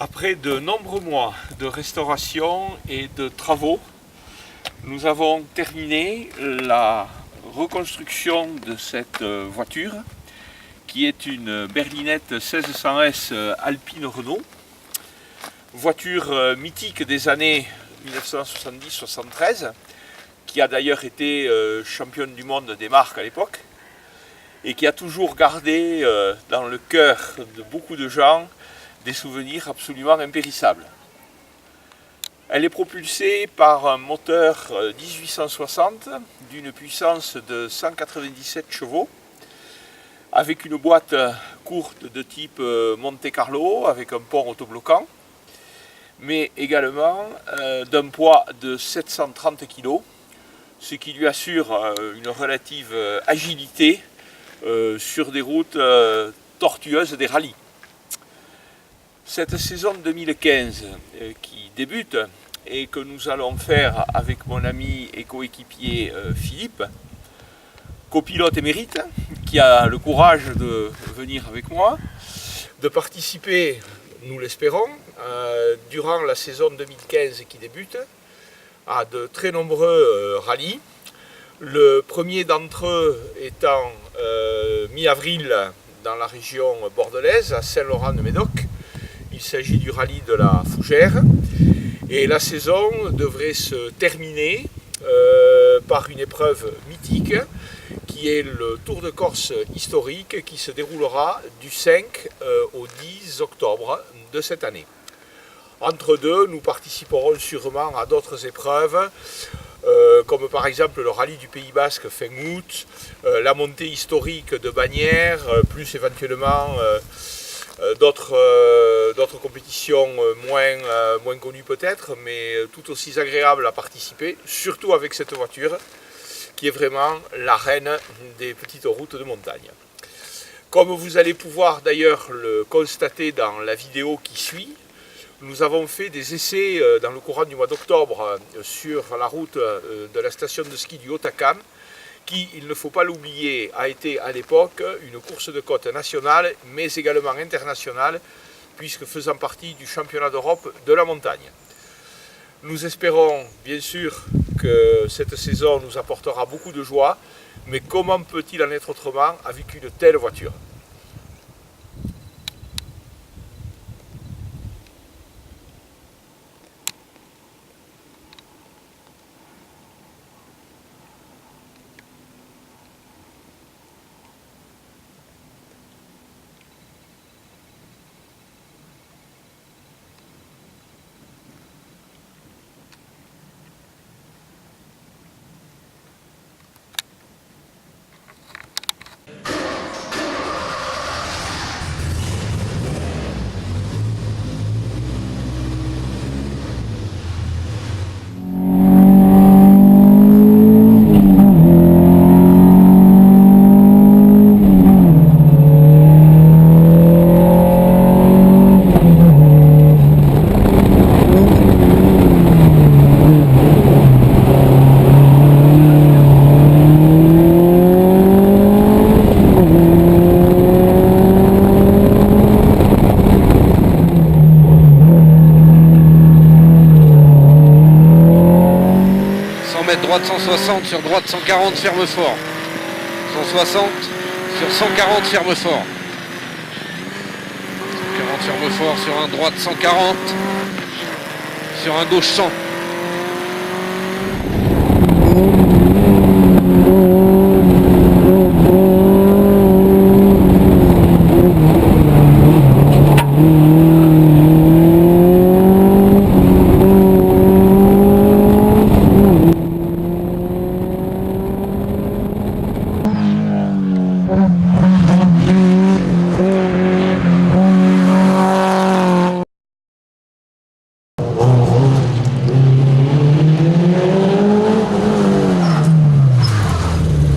Après de nombreux mois de restauration et de travaux, nous avons terminé la reconstruction de cette voiture qui est une berlinette 1600S Alpine Renault, voiture mythique des années 1970-73, qui a d'ailleurs été championne du monde des marques à l'époque et qui a toujours gardé dans le cœur de beaucoup de gens des souvenirs absolument impérissables. Elle est propulsée par un moteur 1860 d'une puissance de 197 chevaux avec une boîte courte de type Monte Carlo avec un port autobloquant, mais également d'un poids de 730 kg, ce qui lui assure une relative agilité sur des routes tortueuses des rallyes. Cette saison 2015 qui débute et que nous allons faire avec mon ami et coéquipier Philippe, copilote émérite, qui a le courage de venir avec moi, de participer, nous l'espérons, durant la saison 2015 qui débute, à de très nombreux rallyes. Le premier d'entre eux étant mi-avril dans la région bordelaise, à Saint-Laurent-de-Médoc. Il s'agit du rallye de la Fougère. Et la saison devrait se terminer par une épreuve mythique qui est le Tour de Corse historique qui se déroulera du 5 au 10 octobre de cette année. Entre deux, nous participerons sûrement à d'autres épreuves, comme par exemple le rallye du Pays Basque fin août, la montée historique de Bagnères, plus éventuellement d'autres compétitions moins connues peut-être, mais tout aussi agréables à participer, surtout avec cette voiture qui est vraiment la reine des petites routes de montagne. Comme vous allez pouvoir d'ailleurs le constater dans la vidéo qui suit, nous avons fait des essais dans le courant du mois d'octobre sur la route de la station de ski du Haut-Acam, qui, il ne faut pas l'oublier, a été à l'époque une course de côte nationale, mais également internationale, puisque faisant partie du championnat d'Europe de la montagne. Nous espérons bien sûr que cette saison nous apportera beaucoup de joie, mais comment peut-il en être autrement avec une telle voiture ? 160 sur droite, 140, ferme fort. 160 sur 140, ferme fort. 140, ferme fort sur un droite, 140. Sur un gauche, 100.